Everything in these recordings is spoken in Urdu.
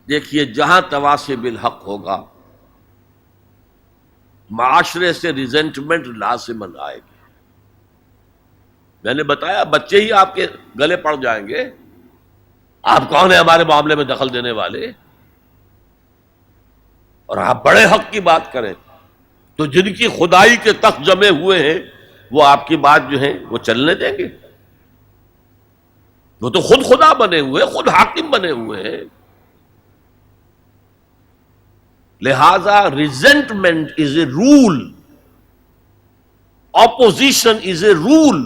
دیکھیے جہاں تواصی بالحق ہوگا معاشرے سے ریزنٹمنٹ لازماً آئے گی. میں نے بتایا بچے ہی آپ کے گلے پڑ جائیں گے. آپ کون ہیں ہمارے معاملے میں دخل دینے والے؟ اور آپ بڑے حق کی بات کریں تو جن کی خدائی کے تخت جمے ہوئے ہیں وہ آپ کی بات جو ہے وہ چلنے دیں گے؟ وہ تو خود خدا بنے ہوئے، خود حاکم بنے ہوئے ہیں. لہذا ریزنٹمنٹ از اے رول، اپوزیشن از اے رول.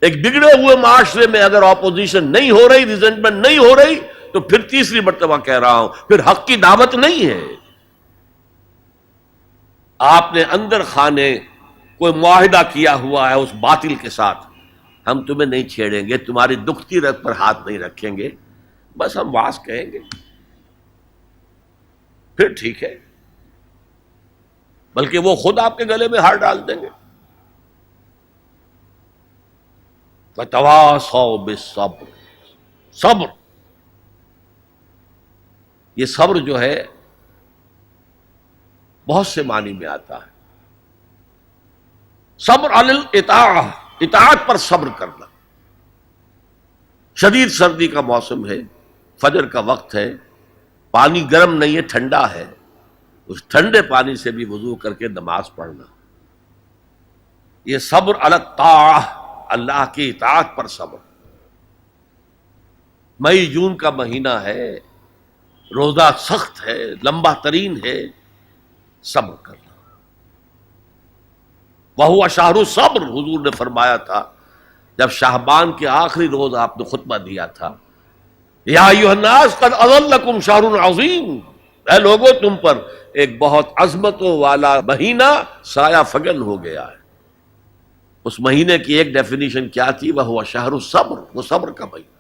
ایک بگڑے ہوئے معاشرے میں اگر اپوزیشن نہیں ہو رہی، ریزنٹمنٹ نہیں ہو رہی، تو پھر تیسری مرتبہ کہہ رہا ہوں پھر حق کی دعوت نہیں ہے. آپ نے اندر خانے کوئی معاہدہ کیا ہوا ہے اس باطل کے ساتھ، ہم تمہیں نہیں چھیڑیں گے، تمہاری دکھتی رگ پر ہاتھ نہیں رکھیں گے، بس ہم واز کہیں گے، پھر ٹھیک ہے. بلکہ وہ خود آپ کے گلے میں ہار ڈال دیں گے. وَتَوَاصَوْا بِالصَّبْرِ، صبر. یہ صبر جو ہے بہت سے معنی میں آتا ہے. صبر علی الاطاعہ، اطاعت پر صبر کرنا. شدید سردی کا موسم ہے، فجر کا وقت ہے، پانی گرم نہیں ہے، ٹھنڈا ہے، اس ٹھنڈے پانی سے بھی وضو کر کے نماز پڑھنا، یہ صبر علی الطاعہ، اللہ کی اطاعت پر صبر. مئی جون کا مہینہ ہے، روزہ سخت ہے، لمبا ترین ہے، صبر کرنا. وَهُوَ شَهْرُ الصَّبْرِ، حضور نے فرمایا تھا جب شعبان کے آخری روز آپ نے خطبہ دیا تھا، یا ایھا الناس قد اظلکم شہر عظیم، اے لوگو تم پر ایک بہت عظمتوں والا مہینہ سایہ فگن ہو گیا ہے. اس مہینے کی ایک ڈیفینیشن کیا تھی؟ وَهُوَ شَهْرُ الصَّبْرِ، وہ صبر کا مہینہ.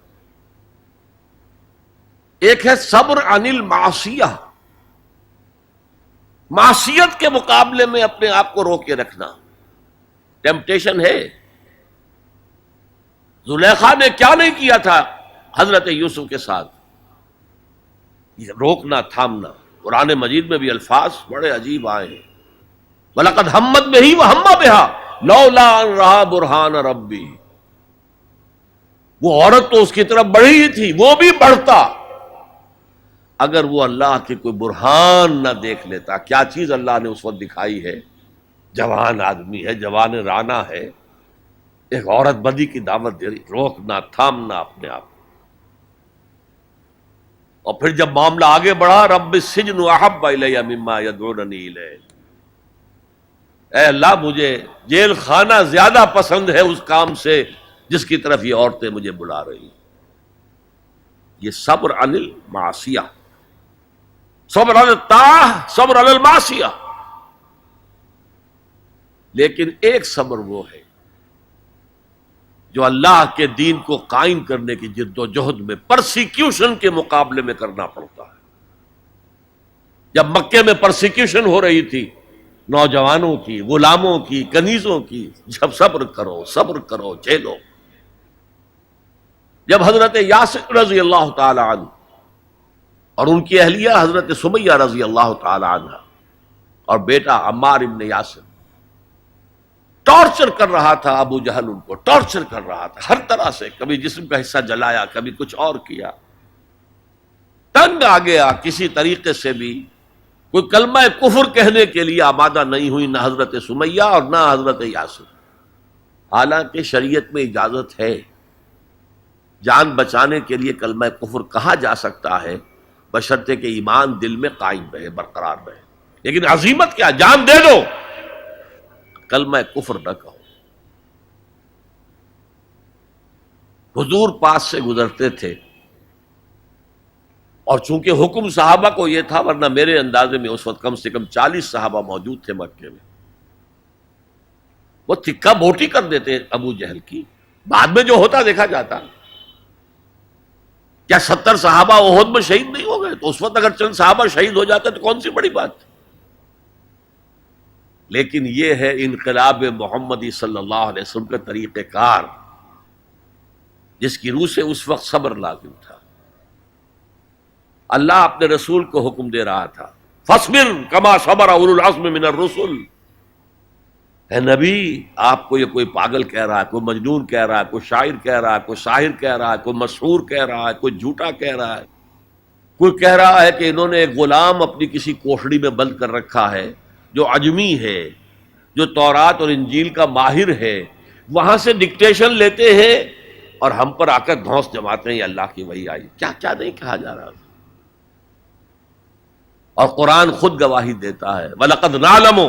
ایک ہے صبر عن المعصیہ، معصیت کے مقابلے میں اپنے آپ کو روک کے رکھنا. ٹیمپٹیشن ہے. زلیخا نے کیا نہیں کیا تھا حضرت یوسف کے ساتھ؟ یہ روکنا، تھامنا. قرآن مجید میں بھی الفاظ بڑے عجیب آئے ہیں. وَلَقَدْ ہمت بِهِ وَهَمَّ بِهَا لَوْلَا أَن رَأَىٰ بُرْهَانَ رَبِّهِ. وہ عورت تو اس کی طرف بڑھی ہی تھی، وہ بھی بڑھتا اگر وہ اللہ کے کوئی برہان نہ دیکھ لیتا. کیا چیز اللہ نے اس وقت دکھائی ہے؟ جوان آدمی ہے، جوان رانا ہے، ایک عورت بدی کی دعوت دے رہی. روکنا، تھامنا اپنے آپ. اور پھر جب معاملہ آگے بڑھا، رب السجن احب الی مما یدعوننی الیہ، اے اللہ مجھے جیل خانہ زیادہ پسند ہے اس کام سے جس کی طرف یہ عورتیں مجھے بلا رہی. یہ صبر عن المعصیہ، صبر علی الطاعہ، صبر علی المعصیہ. لیکن ایک صبر وہ ہے جو اللہ کے دین کو قائم کرنے کی جد و جہد میں پرسیکیوشن کے مقابلے میں کرنا پڑتا ہے. جب مکے میں پرسیکیوشن ہو رہی تھی نوجوانوں کی، غلاموں کی، کنیزوں کی، جب صبر کرو، صبر کرو، جھیلو. جب حضرت یاسر رضی اللہ تعالی عنہ اور ان کی اہلیہ حضرت سمیہ رضی اللہ تعالی عنہ اور بیٹا عمار ابن یاسر ٹارچر کر رہا تھا، ابو جہل ان کو ٹارچر کر رہا تھا ہر طرح سے، کبھی جسم کا حصہ جلایا، کبھی کچھ اور کیا. تنگ آ گیا، کسی طریقے سے بھی کوئی کلمہ کفر کہنے کے لیے آمادہ نہیں ہوئی، نہ حضرت سمیہ اور نہ حضرت یاسر. حالانکہ شریعت میں اجازت ہے، جان بچانے کے لیے کلمہ کفر کہا جا سکتا ہے بشرطے کہ ایمان دل میں قائم رہے، برقرار رہے. لیکن عزیمت کیا، جان دے دو، کلمہ کفر نہ کہو. حضور پاس سے گزرتے تھے اور چونکہ حکم صحابہ کو یہ تھا، ورنہ میرے اندازے میں اس وقت کم سے کم 40 صحابہ موجود تھے مکے میں، وہ تکہ بوٹی کر دیتے ابو جہل کی. بعد میں جو ہوتا دیکھا جاتا. کیا 70 صحابہ احد میں شہید نہیں ہو گئے؟ تو اس وقت اگر چند صحابہ شہید ہو جاتے تو کون سی بڑی بات. لیکن یہ ہے انقلاب محمدی صلی اللہ علیہ وسلم کا طریقہ کار، جس کی روح سے اس وقت صبر لازم تھا. اللہ اپنے رسول کو حکم دے رہا تھا، فاصبر کما صبر اولو العزم من الرسل. اے نبی، آپ کو یہ کوئی پاگل کہہ رہا ہے، کوئی مجنون کہہ رہا ہے، کوئی شاعر کہہ رہا ہے، کوئی ساحر کہہ رہا ہے، کوئی مسحور کہہ رہا ہے، کوئی جھوٹا کہہ رہا ہے، کوئی کہہ رہا ہے کہ انہوں نے ایک غلام اپنی کسی کوٹھڑی میں بند کر رکھا ہے جو عجمی ہے، جو تورات اور انجیل کا ماہر ہے، وہاں سے ڈکٹیشن لیتے ہیں اور ہم پر آ کر دھونس جماتے ہیں یہ اللہ کی وحی آئی. کیا کیا نہیں کہا جا رہا. اور قرآن خود گواہی دیتا ہے، وَلَقَدْ نَعْلَمُ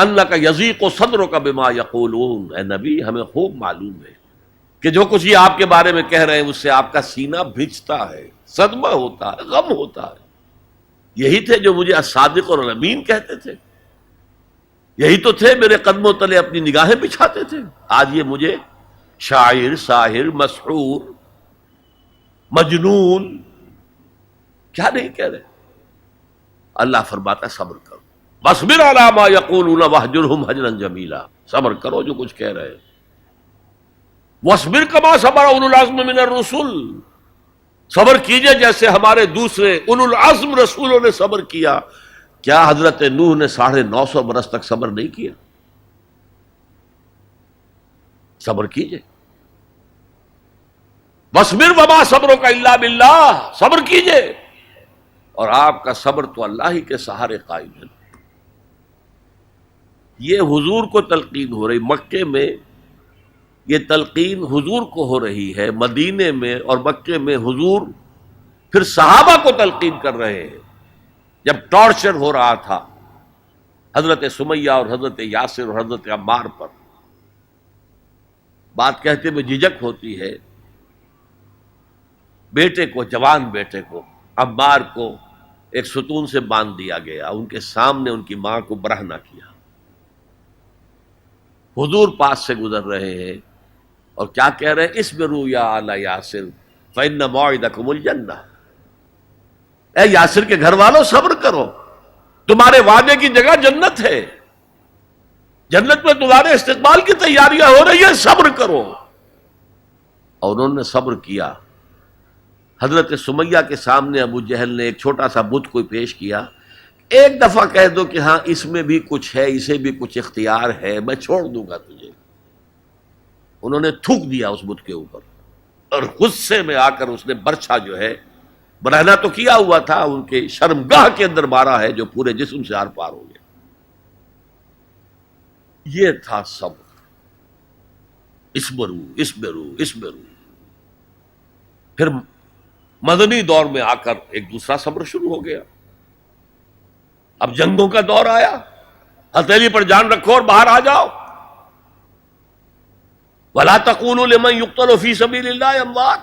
أَنَّكَ يَضِيقُ صَدْرُكَ بِمَا يَقُولُونَ. اے نبی، ہمیں خوب معلوم ہے کہ جو کچھ یہ آپ کے بارے میں کہہ رہے ہیں اس سے آپ کا سینہ بھیجتا ہے، صدمہ ہوتا ہے، غم ہوتا ہے. یہی تھے جو مجھے الصادق اور الامین کہتے تھے، یہی تو تھے میرے قدموں تلے اپنی نگاہیں بچھاتے تھے. آج یہ مجھے شاعر، ساحر، مسحور، مجنون کیا نہیں کہہ رہے. اللہ فرماتا صبر کرو، وَاصْبِرْ عَلَىٰ مَا يَقُولُونَ وَاهْجُرْهُمْ هَجْرًا جَمِيلًا. صبر کرو جو کچھ کہہ رہے ہیں. وَاصْبِرْ كَمَا صَبَرَ أُولُو الْعَزْمِ مِنَ الرُّسُلِ. صبر کیجئے جیسے ہمارے دوسرے اولو العزم رسولوں نے صبر کیا. کیا حضرت نوح نے 950 برس تک صبر نہیں کیا؟ صبر کیجئے. وَاصْبِرْ وَمَا صَبْرُكَ إِلَّا بِاللَّهِ. صبر کیجئے اور آپ کا صبر تو اللہ ہی کے سہارے قائم ہے. یہ حضور کو تلقین ہو رہی، مکے میں یہ تلقین حضور کو ہو رہی ہے، مدینے میں اور مکے میں حضور پھر صحابہ کو تلقین کر رہے ہیں. جب ٹارچر ہو رہا تھا حضرت سمیہ اور حضرت یاسر اور حضرت عمار پر، بات کہتے میں جھجک ہوتی ہے. بیٹے کو، جوان بیٹے کو، عمار کو ایک ستون سے باندھ دیا گیا، ان کے سامنے ان کی ماں کو برہنہ کیا. حضور پاس سے گزر رہے ہیں اور کیا کہہ رہے ہیں؟ اصبروا یا آل یاسر فإن موعدکم الجنہ. اے یاسر کے گھر والوں، صبر کرو، تمہارے وعدے کی جگہ جنت ہے، جنت میں تمہارے استقبال کی تیاریاں ہو رہی ہیں، صبر کرو. اور انہوں نے صبر کیا. حضرت سمیہ کے سامنے ابو جہل نے ایک چھوٹا سا بت کوئی پیش کیا. ایک دفعہ کہہ دو کہ ہاں اس میں بھی کچھ ہے، اسے بھی کچھ اختیار ہے، میں چھوڑ دوں گا تجھے. انہوں نے تھوک دیا اس بت کے اوپر اور غصے میں آ کر اس نے برچھا جو ہے، برہنہ تو کیا ہوا تھا، ان کے شرمگاہ کے اندر مارا ہے جو پورے جسم سے آر پار ہو گیا. یہ تھا صبر. اصبروا اصبروا اصبروا. پھر مدنی دور میں آ کر ایک دوسرا صبر شروع ہو گیا. اب جنگوں کا دور آیا، ہتھیلی پر جان رکھو اور باہر آ جاؤ. وَلَا تَقُولُوا لِمَنْ يُقْتَلُ فِي سَبِيلِ اللَّهِ أَمْوَاتٌ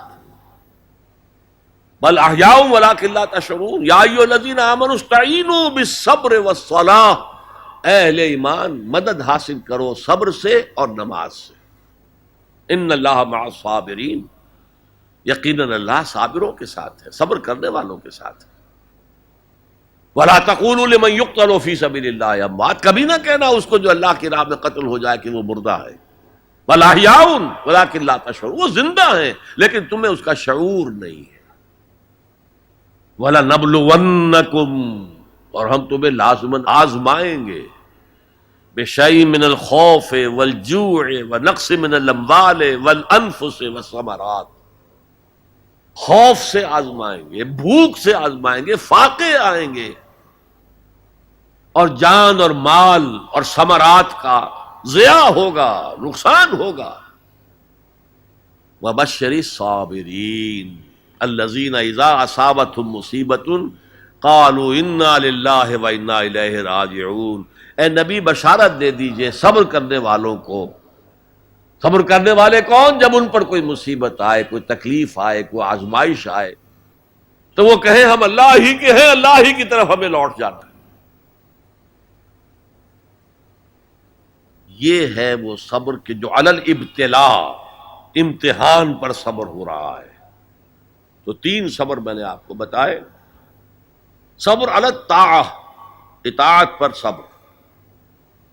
بَلْ أَحْيَاءٌ وَلَٰكِن لَّا تَشْعُرُونَ. يَا أَيُّهَا الَّذِينَ آمَنُوا اسْتَعِينُوا بِالصَّبْرِ وَالصَّلَاةِ. اے اہل ایمان، مدد حاصل کرو صبر سے اور نماز سے. إِنَّ اللَّهَ مَعَ الصَّابِرِينَ. یقیناً اللہ صابروں کے ساتھ ہے، صبر کرنے والوں کے ساتھ ہے. وَلَا تَقُولُوا لِمَنْ يُقْتَلُ فِي سَبِيلِ اللَّهِ أَمْوَاتٌ. کبھی نہ کہنا اس کو جو اللہ کی راہ میں قتل ہو جائے کہ وہ مردہ ہے. بَلْ أَحْيَاءٌ وَلَٰكِن لَّا تَشْعُرُونَ. وہ زندہ ہیں لیکن تمہیں اس کا شعور نہیں ہے. وَلَنَبْلُوَنَّكُمْ. اور ہم تمہیں لازماً آزمائیں گے. بِشَيْءٍ مِّنَ الْخَوْفِ وَالْجُوعِ وَنَقْصٍ مِّنَ الْأَمْوَالِ وَالْأَنفُسِ وَالثَّمَرَاتِ. خوف سے آزمائیں گے، بھوک سے آزمائیں گے، فاقے آئیں گے اور جان اور مال اور ثمرات کا ضیاع ہوگا، نقصان ہوگا. وَبَشِّرِ الصَّابِرِينَ الَّذِينَ إِذَا أَصَابَتْهُمْ مُصِيبَةٌ قَالُوا إِنَّا لِلَّهِ وَإِنَّا إِلَيْهِ رَاجِعُونَ. اے نبی بشارت دے دیجئے صبر کرنے والوں کو. صبر کرنے والے کون؟ جب ان پر کوئی مصیبت آئے، کوئی تکلیف آئے، کوئی آزمائش آئے تو وہ کہیں ہم اللہ ہی کے ہیں، اللہ ہی کی طرف ہمیں لوٹ جانا ہے. یہ ہے وہ صبر کہ جو علی الابتلاء، امتحان پر صبر ہو رہا ہے. تو 3 صبر میں نے آپ کو بتائے. صبر علی الطاعہ، اطاعت پر صبر.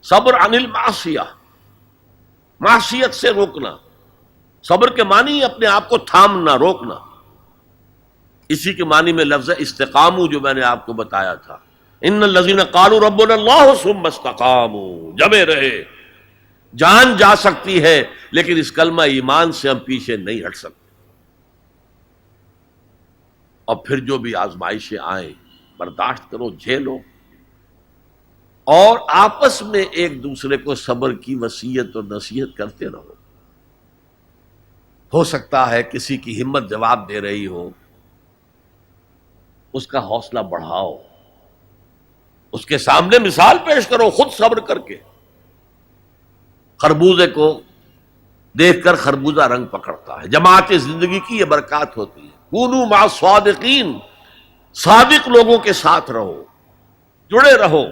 صبر عن المعصیہ، معصیت سے روکنا. صبر کے معنی اپنے آپ کو تھامنا، روکنا. اسی کے معنی میں لفظ استقاموا جو میں نے آپ کو بتایا تھا، ان الذین قالوا ربنا اللہ ثم استقاموا، جمے رہے. جان جا سکتی ہے لیکن اس کلمہ ایمان سے ہم پیچھے نہیں ہٹ سکتے. اور پھر جو بھی آزمائشیں آئیں برداشت کرو، جھیلو، اور آپس میں ایک دوسرے کو صبر کی وصیت اور نصیحت کرتے رہو. ہو سکتا ہے کسی کی ہمت جواب دے رہی ہو، اس کا حوصلہ بڑھاؤ، اس کے سامنے مثال پیش کرو خود صبر کر کے. خربوزے کو دیکھ کر خربوزہ رنگ پکڑتا ہے. جماعت زندگی کی یہ برکات ہوتی ہے. کونوا مع الصادقین، صادق لوگوں کے ساتھ رہو، جڑے رہو،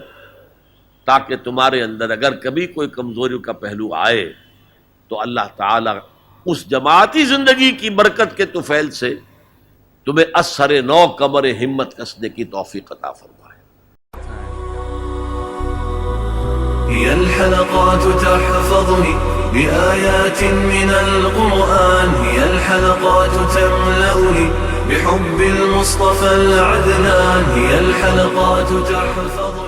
تاکہ تمہارے اندر اگر کبھی کوئی کمزوری کا پہلو آئے تو اللہ تعالی اس جماعتی زندگی کی برکت کے طفیل سے تمہیں اثر نو کمر ہمت کسنے کی توفیق عطا فرمائے. هي الحلقات تحفظني بآيات من القرآن، هي الحلقات تملأني بحب المصطفى العدنان، هي الحلقات تحفظني